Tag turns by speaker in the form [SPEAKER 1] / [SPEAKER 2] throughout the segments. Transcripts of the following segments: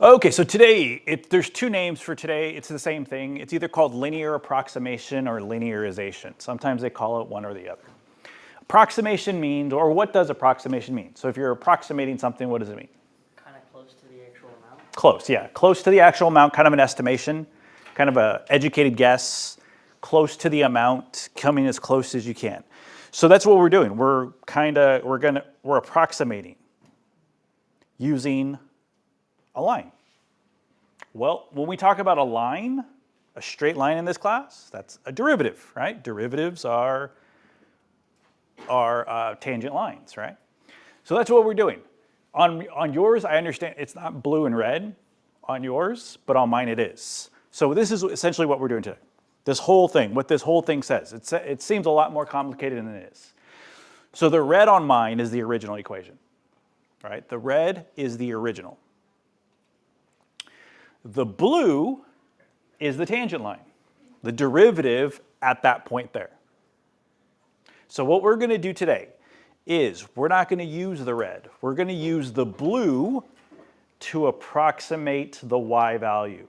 [SPEAKER 1] Okay, so today, there's two names for today. It's the same thing. It's either called linear approximation or linearization. Sometimes they call it one or the other. Approximation means, or what does approximation mean? So if you're approximating something, what does it mean?
[SPEAKER 2] Kind of close to the actual amount.
[SPEAKER 1] Close, yeah. Close to the actual amount, kind of an estimation, kind of an educated guess, close to the amount, coming as close as you can. So that's what we're doing. We're approximating using a line. Well, when we talk about a line, a straight line in this class, that's a derivative, right? Derivatives are tangent lines, right? So that's what we're doing. On yours, I understand it's not blue and red on yours, but on mine it is. So this is essentially what we're doing today. This whole thing, what this whole thing says, it seems a lot more complicated than it is. So the red on mine is the original equation, right? The red is the original. The blue is the tangent line, the derivative at that point there. So what we're going to do today is we're not going to use the red. We're going to use the blue to approximate the y value.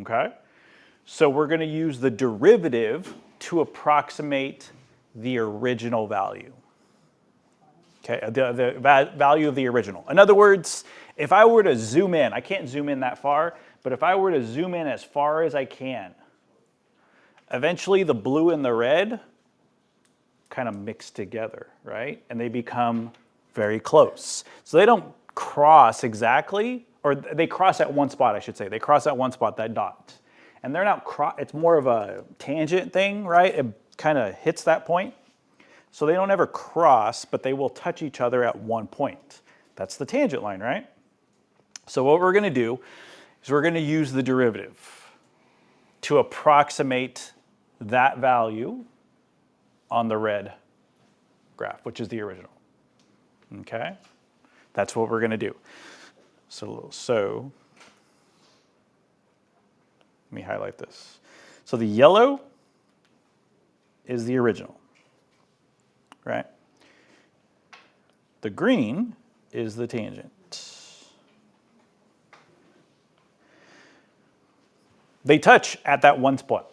[SPEAKER 1] Okay? So we're going to use the derivative to approximate the original value. Okay, the value of the original. In other words, if I were to zoom in, I can't zoom in that far, but if I were to zoom in as far as I can, eventually the blue and the red kind of mix together, right? And they become very close. So they don't cross exactly, or they cross at one spot, I should say. They cross at one spot, that dot. And they're not, it's more of a tangent thing, right? It kind of hits that point. So they don't ever cross, but they will touch each other at one point. That's the tangent line, right? So what we're going to do is we're going to use the derivative to approximate that value on the red graph, which is the original. Okay? That's what we're going to do. So let me highlight this. So the yellow is the original, right? The green is the tangent. They touch at that one spot,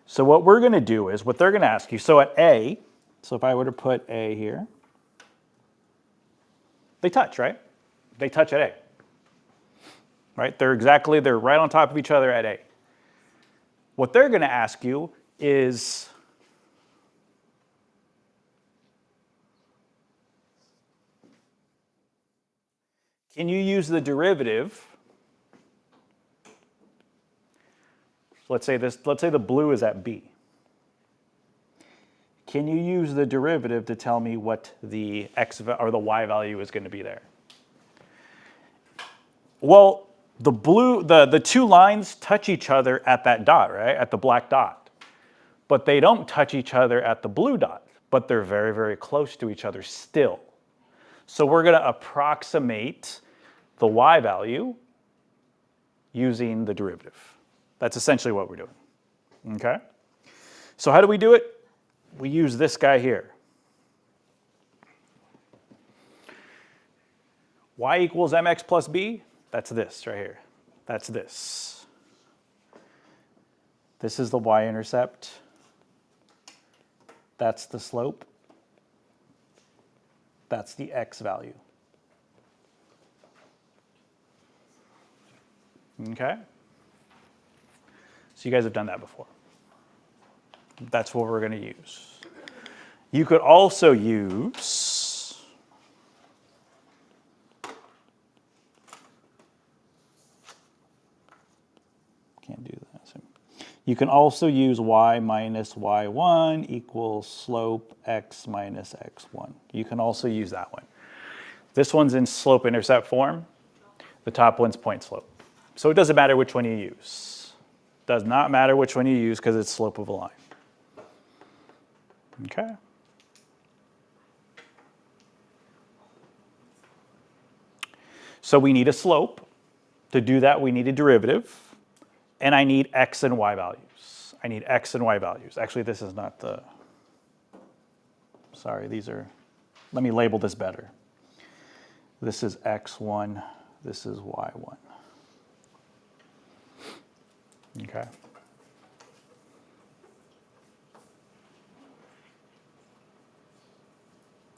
[SPEAKER 1] So what we're going to do is, what they're going to ask you, so at A, so if I were to put A here, they touch, right? They touch at A. Right? They're right on top of each other at A. What they're going to ask you is, can you use the derivative? Let's say the blue is at B. Can you use the derivative to tell me what the x or the y value is going to be there? Well, the two lines touch each other at that dot, right? At the black dot. But they don't touch each other at the blue dot, but they're very, very close to each other still. So we're going to approximate the y value using the derivative. That's essentially what we're doing. Okay? So how do we do it? We use this guy here. Y equals mx plus b. That's this right here. That's this. This is the y-intercept. That's the slope. That's the x value. Okay? So you guys have done that before. That's what we're going to use. You could also use can't do that. So you can also use y minus y1 equals slope x minus x1. You can also use that one. This one's in slope-intercept form. The top one's point slope. So it doesn't matter which one you use. Does not matter which one you use because it's slope of a line. Okay? So we need a slope. To do that, we need a derivative. And I need x and y values. I need x and y values. Actually, this is not the... Sorry, these are... Let me label this better. This is x1, this is y1. Okay.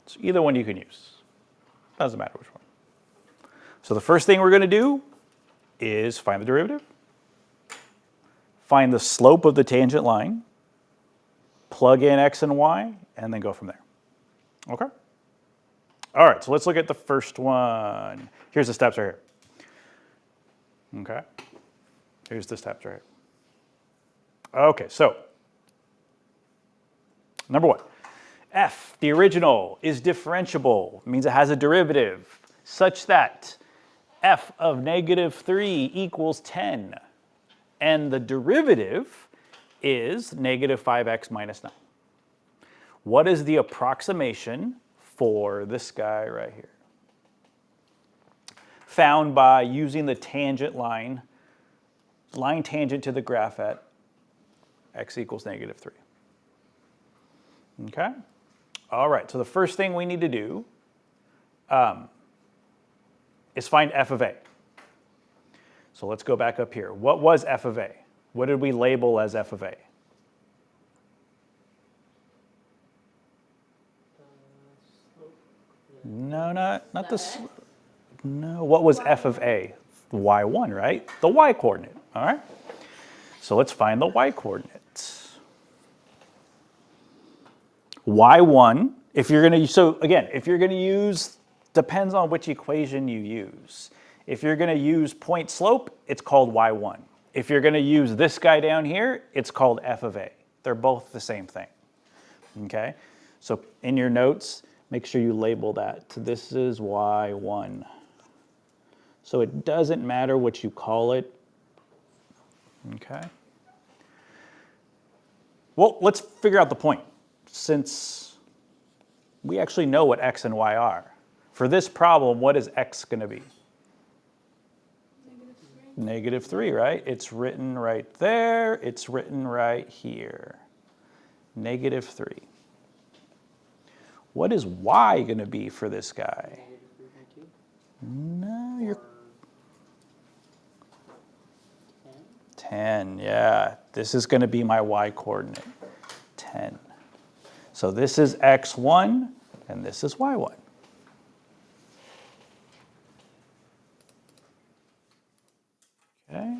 [SPEAKER 1] So either one you can use. Doesn't matter which one. So the first thing we're going to do is find the derivative, find the slope of the tangent line, plug in x and y, and then go from there. Okay? All right, so let's look at the first one. Here's the steps right here. Okay? Here's the steps right here. Okay, so number one, f, the original, is differentiable. It means it has a derivative such that f of negative 3 equals 10. And the derivative is negative 5x minus 9. What is the approximation for this guy right here? Found by using the tangent line tangent to the graph at x equals negative 3. Okay? All right, so the first thing we need to do is find f of a. So let's go back up here. What was f of a? What did we label as f of a? No, not the slope. No, what was f of a? y1, right? The y coordinate, all right? So let's find the y coordinates. y1, if you're going to, so again, if you're going to use, depends on which equation you use. If you're going to use point slope, it's called y1. If you're going to use this guy down here, it's called f of a. They're both the same thing, okay? So in your notes, make sure you label that. This is y1. So it doesn't matter what you call it, okay? Well, let's figure out the point, since we actually know what x and y are. For this problem, what is x going to be? Negative 3, right? It's written right there. It's written right here. Negative 3. What is y going to be for this guy? No, you're 10, yeah. This is going to be my y coordinate, 10. So this is x1, and this is y1. Okay.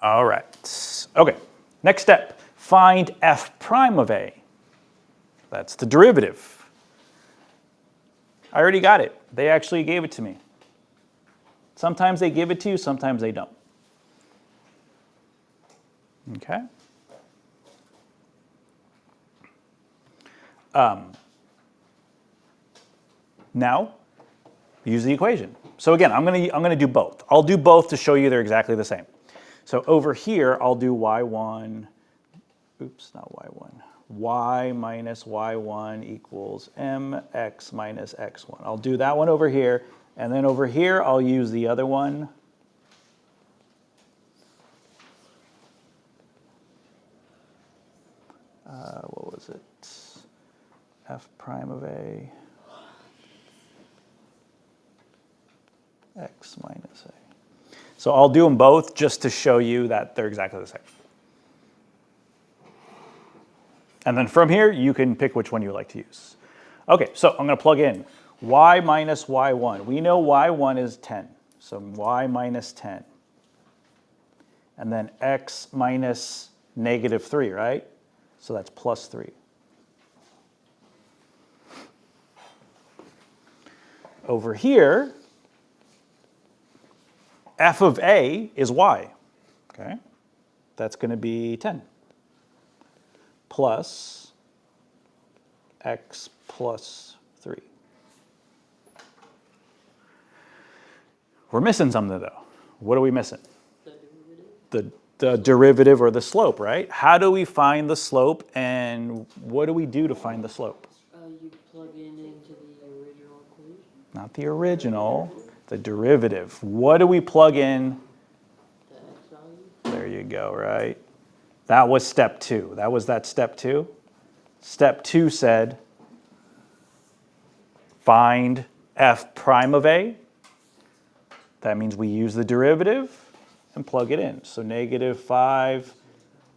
[SPEAKER 1] All right. Okay. Next step, find f prime of a. That's the derivative. I already got it. They actually gave it to me. Sometimes they give it to you, sometimes they don't. Okay. Now, use the equation. So again, I'm gonna do both. I'll do both to show you they're exactly the same. So over here, I'll do y1, oops, not y1, y minus y1 equals mx minus x1. I'll do that one over here, and then over here, I'll use the other one. What was it? F prime of a, x minus a. So I'll do them both just to show you that they're exactly the same. And then from here, you can pick which one you would like to use. Okay, so I'm going to plug in y minus y1. We know y1 is 10, so y minus 10. And then x minus negative 3, right? So that's plus 3. Over here, f of a is y, okay? That's going to be 10 plus x plus 3. We're missing something though. What are we missing? The derivative or the slope, right? How do we find the slope, and what do we do to find the slope?
[SPEAKER 2] You plug in into the original equation.
[SPEAKER 1] Not the original, the derivative. What do we plug in?
[SPEAKER 2] The x value.
[SPEAKER 1] There you go, right? That was step 2. That was that step 2. Step 2 said Find f prime of a. That means we use the derivative and plug it in. So negative 5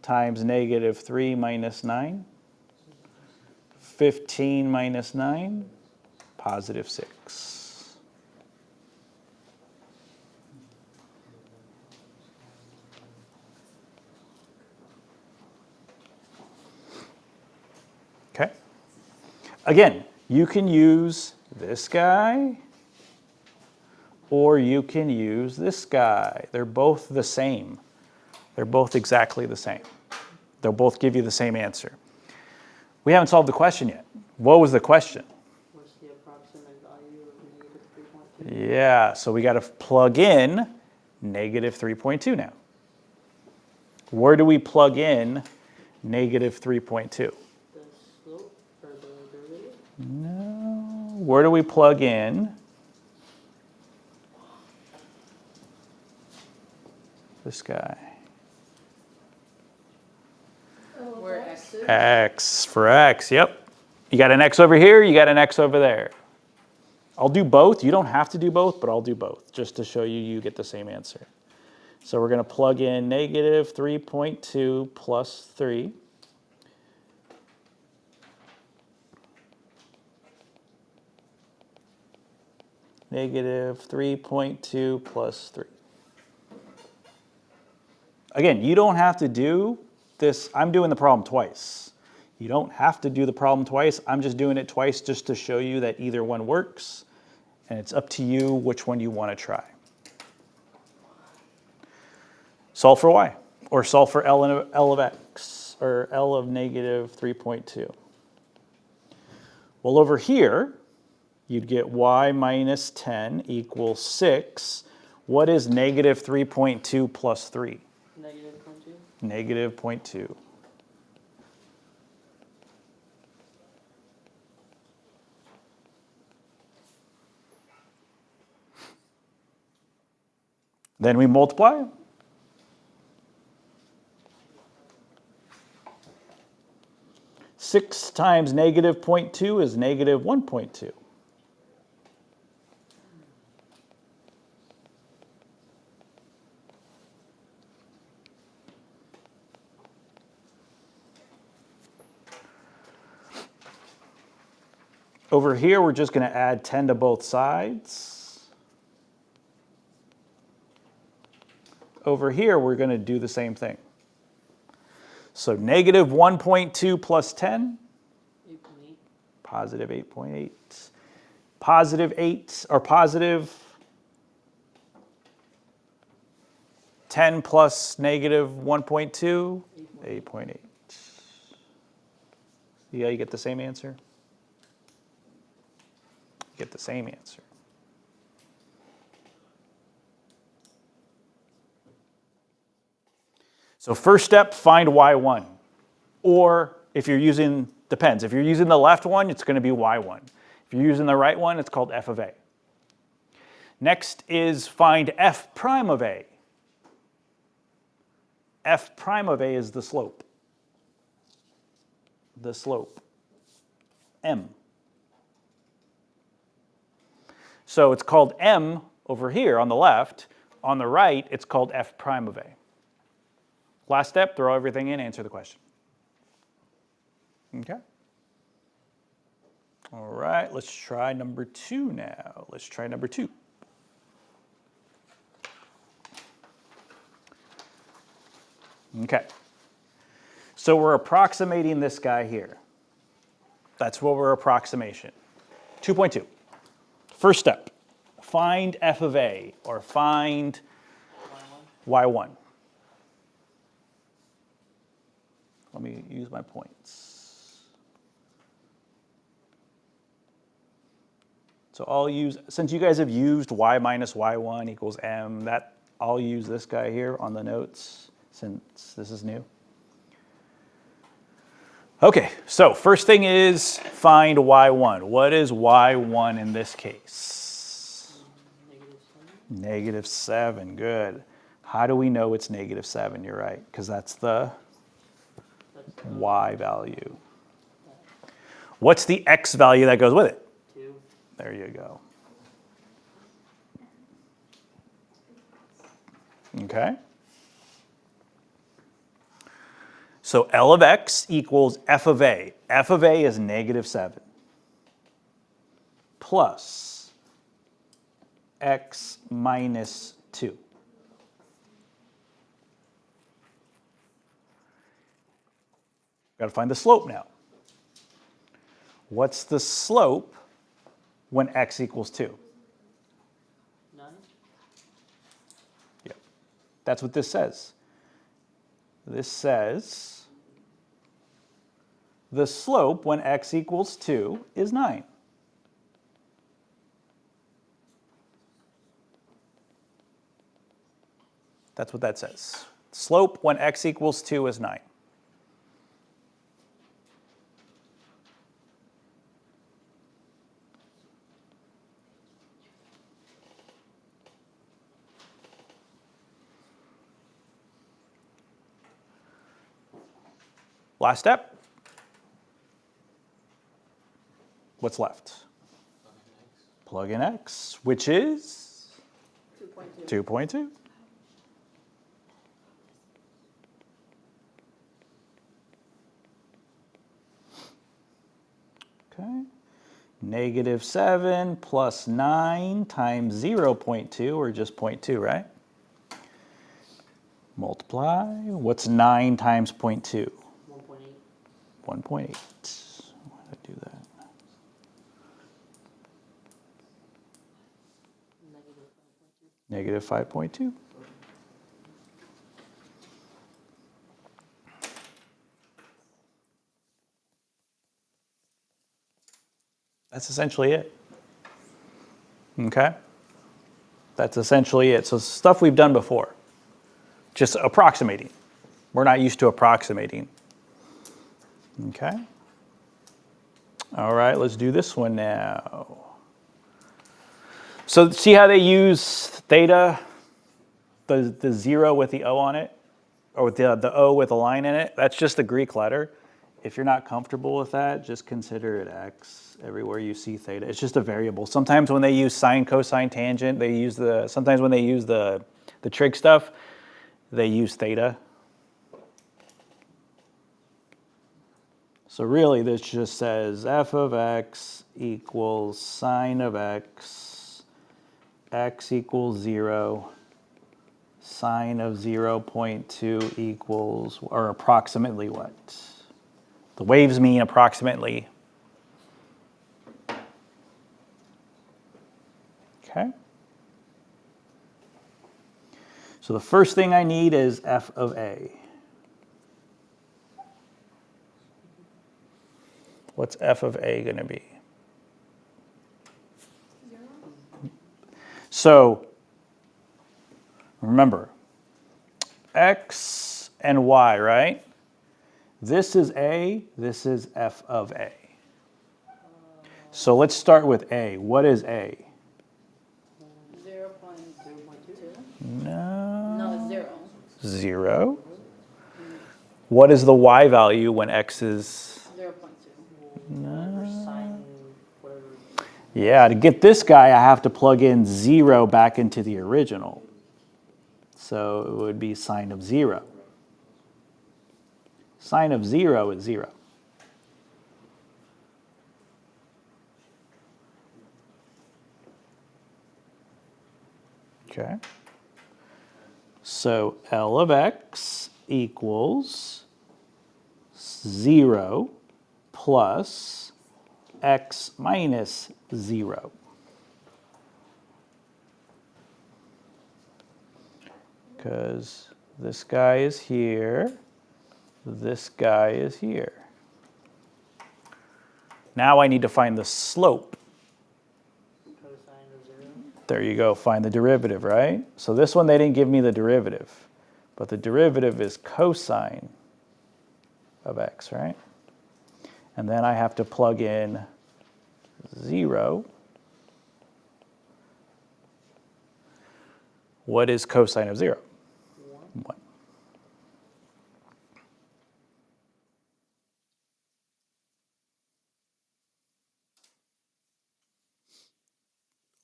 [SPEAKER 1] times negative 3 minus 9. 15 minus 9, positive 6. Okay. Again, you can use this guy or you can use this guy. They're both the same. They're both exactly the same. They'll both give you the same answer. We haven't solved the question yet. What was the question?
[SPEAKER 2] What's the approximate value of negative 3.2?
[SPEAKER 1] Yeah, so we got to plug in negative 3.2 now. Where do we plug in negative 3.2?
[SPEAKER 2] The slope or the derivative?
[SPEAKER 1] No. Where do we plug in this guy?
[SPEAKER 2] Where x is?
[SPEAKER 1] X for x, yep. You got an x over here, you got an x over there. I'll do both. You don't have to do both, but I'll do both just to show you you get the same answer. So we're going to plug in negative 3.2 plus 3. Negative 3.2 plus 3. Again, you don't have to do this. I'm doing the problem twice. You don't have to do the problem twice. I'm just doing it twice just to show you that either one works. And it's up to you which one you want to try. Solve for y, or solve for L of x, or L of negative 3.2. Well, over here, you'd get y minus 10 equals 6. What is negative 3.2 plus 3?
[SPEAKER 2] Negative 0.2.
[SPEAKER 1] Negative 0.2. Then we multiply. Six times negative 0.2 is negative 1.2. Over here, we're just going to add 10 to both sides. Over here, we're going to do the same thing. So negative 1.2 plus 10,
[SPEAKER 2] 8.8.
[SPEAKER 1] positive 8.8. Positive 8, or positive 10 plus negative 1.2, 8.8. See how you get the same answer? You get the same answer. So first step, find y1. Or if you're using, depends. If you're using the left one, it's going to be y1. If you're using the right one, it's called f of a. Next is find f prime of a. F prime of a is the slope. The slope, m. So it's called m over here on the left. On the right, it's called f prime of a. Last step, throw everything in, answer the question. Okay? All right, let's try number 2 now. Let's try number 2. Okay. So we're approximating this guy here. That's what we're approximation. 2.2. First step, find f of a, or find y1. Let me use my points. So I'll use, since you guys have used y minus y1 equals m, that I'll use this guy here on the notes since this is new. Okay, so first thing is find y1. What is y1 in this case?
[SPEAKER 2] Negative 7.
[SPEAKER 1] Negative 7, good. How do we know it's negative 7? You're right, because that's the y value. What's the x value that goes with it?
[SPEAKER 2] 2.
[SPEAKER 1] There you go. Okay. So L of x equals f of a. F of a is -7 plus x minus 2. Got to find the slope now. What's the slope when x equals 2?
[SPEAKER 2] None?
[SPEAKER 1] Yep. That's what this says. This says the slope when x equals 2 is 9. That's what that says. Slope when x equals 2 is 9. Last step. What's left? Plug in x, which is
[SPEAKER 2] 2.2.
[SPEAKER 1] 2.2. Okay. -7 plus 9 times 0.2, or just 0.2, right? Multiply. What's 9 times 0.2?
[SPEAKER 2] 1.8.
[SPEAKER 1] 1.8. Why did I do that?
[SPEAKER 2] Negative 5.2.
[SPEAKER 1] -5.2. That's essentially it. Okay? That's essentially it. So stuff we've done before. Just approximating. We're not used to approximating. Okay? All right, let's do this one now. So see how they use theta, the 0 with the O on it, or with the O with a line in it? That's just the Greek letter. If you're not comfortable with that, just consider it x everywhere you see theta. It's just a variable. Sometimes when they use sine, cosine, tangent, they use sometimes when they use the trig stuff, they use theta. So really this just says f of x equals sine of x equals 0, sine of 0.2 equals, or approximately what? The waves mean approximately. Okay. So the first thing I need is f of a. What's f of a going to be?
[SPEAKER 2] 0.
[SPEAKER 1] So remember, x and y, right? This is a, this is f of a. So let's start with a. What is a?
[SPEAKER 2] 0.2.
[SPEAKER 1] No.
[SPEAKER 2] No, it's 0.
[SPEAKER 1] 0. What is the y value when x is?
[SPEAKER 2] 0.2.
[SPEAKER 3] Whatever sine, whatever.
[SPEAKER 1] Yeah, to get this guy, I have to plug in 0 back into the original. So it would be sine of 0. Sine of 0 is 0. Okay. So L of x equals 0 plus x minus 0. Because this guy is here, this guy is here. Now I need to find the slope.
[SPEAKER 3] Cosine of 0.
[SPEAKER 1] There you go, find the derivative, right? So this one, they didn't give me the derivative, but the derivative is cosine of x, right? And then I have to plug in 0. What is cosine of 0? 1.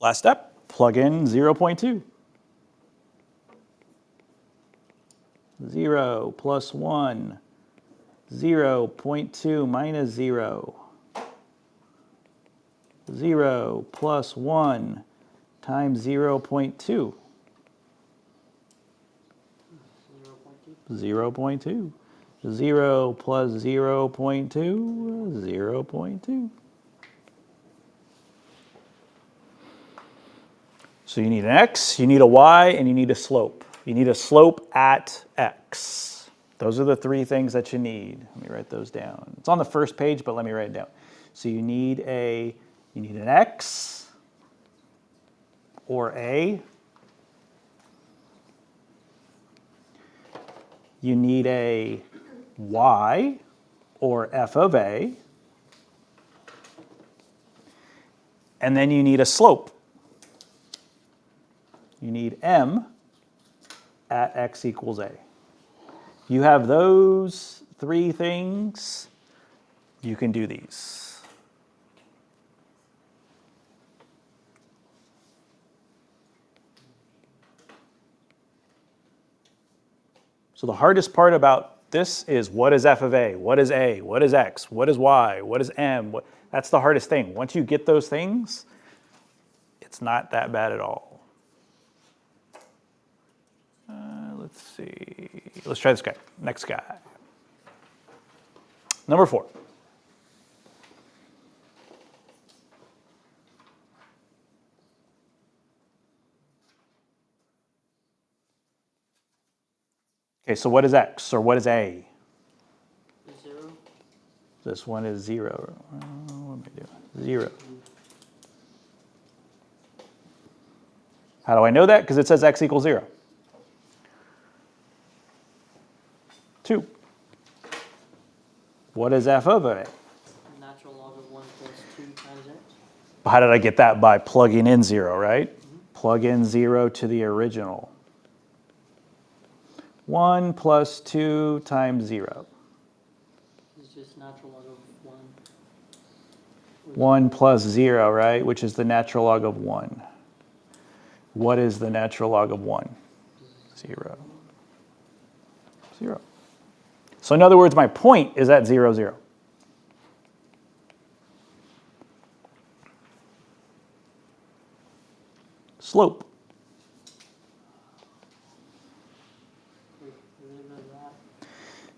[SPEAKER 1] Last step, plug in 0.2. 0 plus 1, 0.2 minus 0. 0 plus 1 times 0.2. 0.2. 0 plus 0.2, 0.2. So you need an x, you need a y, and you need a slope. You need a slope at x. Those are the three things that you need. Let me write those down. It's on the first page, but let me write it down. So you need an x or a. You need a y or f of a. And then you need a slope. You need m at x equals a. You have those three things, you can do these. So the hardest part about this is what is f of a, what is x, what is y, what is m. That's the hardest thing. Once you get those things, it's not that bad at all. Let's see. Let's try this guy. Next guy. Number 4. Okay, so what is x or what is a?
[SPEAKER 3] 0.
[SPEAKER 1] This one is 0. What am I doing? 0. How do I know that? Because it says x equals 0. 2. What is f of a?
[SPEAKER 3] Natural log of 1 plus 2 times x.
[SPEAKER 1] How did I get that? By plugging in 0, right? Plug in 0 to the original. 1 plus 2 times 0.
[SPEAKER 3] It's just natural log of 1.
[SPEAKER 1] 1 plus 0, right? Which is the natural log of 1. What is the natural log of 1? 0. 0. So in other words, my point is at 0, 0. Slope.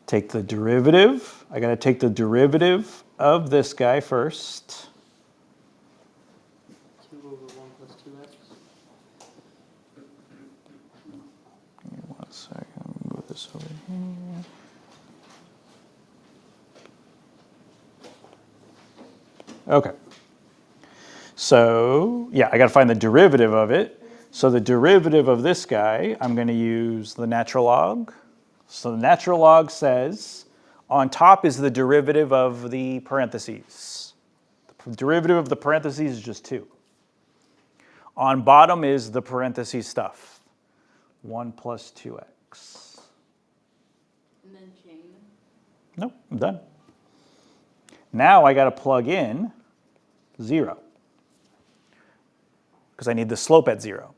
[SPEAKER 1] Take the derivative. I got to take the derivative of this guy first.
[SPEAKER 3] 2 over 1 plus 2x.
[SPEAKER 1] Give me 1 second. Move this over here. Okay. So, yeah, I got to find the derivative of it. So the derivative of this guy, I'm going to use the natural log. So the natural log says on top is the derivative of the parentheses. The derivative of the parentheses is just 2. On bottom is the parentheses stuff. 1 plus 2x.
[SPEAKER 2] And then chain.
[SPEAKER 1] Nope, I'm done. Now I got to plug in 0. Because I need the slope at 0.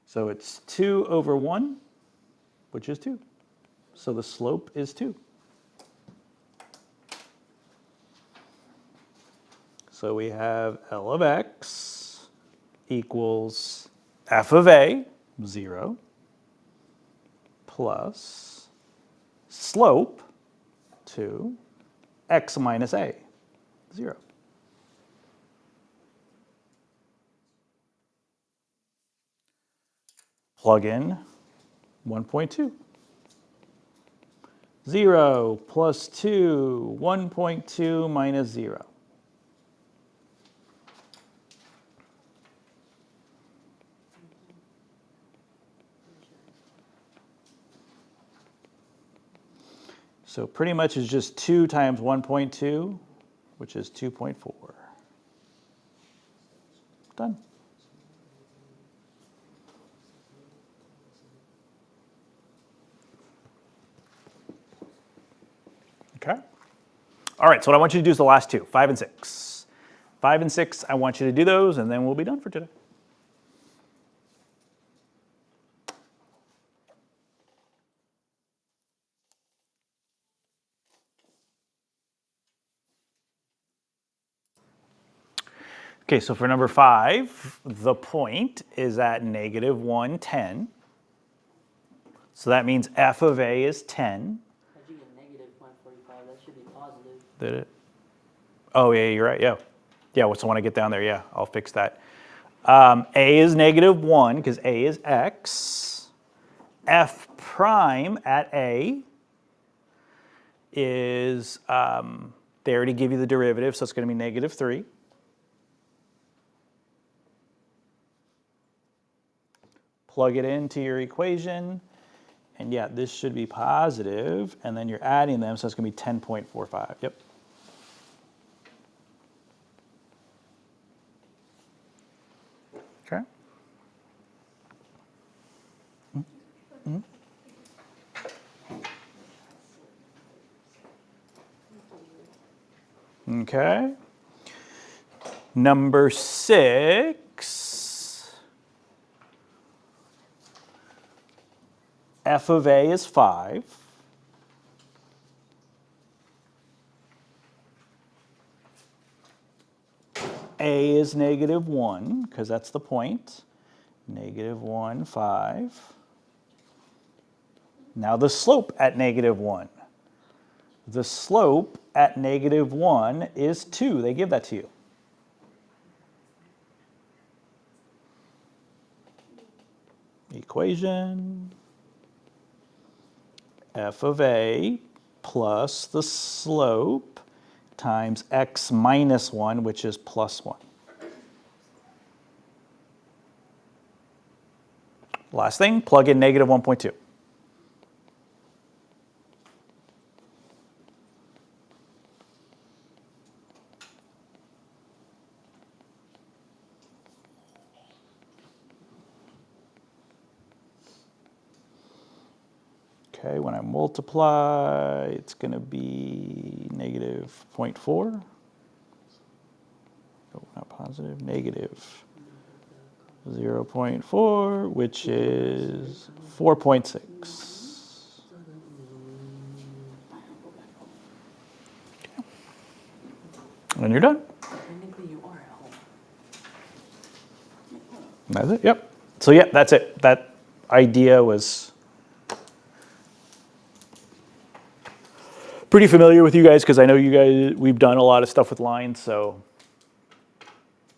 [SPEAKER 1] So it's 2 over 1, which is 2. So the slope is 2. So we have L of x equals f of a, 0, plus slope, 2, x minus a, 0. Plug in 1.2. 0 plus 2, 1.2 minus 0. So pretty much is just 2 times 1.2, which is 2.4. Done. Okay. All right, so what I want you to do is the last two, 5 and 6. 5 and 6, I want you to do those, and then we'll be done for today. Okay, so for number 5, the point is at negative 110. So that means f of a is 10.
[SPEAKER 3] How'd you get negative 145? That should be positive.
[SPEAKER 1] Did it? Oh, yeah, you're right, yeah. Yeah, so when I get down there, yeah, I'll fix that. A is negative 1 because a is x. F prime at a is, they already give you the derivative, so it's going to be negative 3. Plug it into your equation, and yeah, this should be positive, and then you're adding them, so it's going to be 10.45. Yep. Okay. Okay. Number 6, f of a is 5. A is negative 1, because that's the point. Negative 1, 5. Now the slope at negative 1. The slope at negative 1 is 2. They give that to you. Equation. F of a plus the slope times x minus 1, which is plus 1. Last thing, plug in negative 1.2. Okay, when I multiply, it's going to be negative 0.4. Oh, not positive, negative 0.4, which is 4.6. And you're done.
[SPEAKER 3] Technically, you are at home.
[SPEAKER 1] That's it, yep. So yeah, that's it. That idea was pretty familiar with you guys because I know you guys, we've done a lot of stuff with lines, so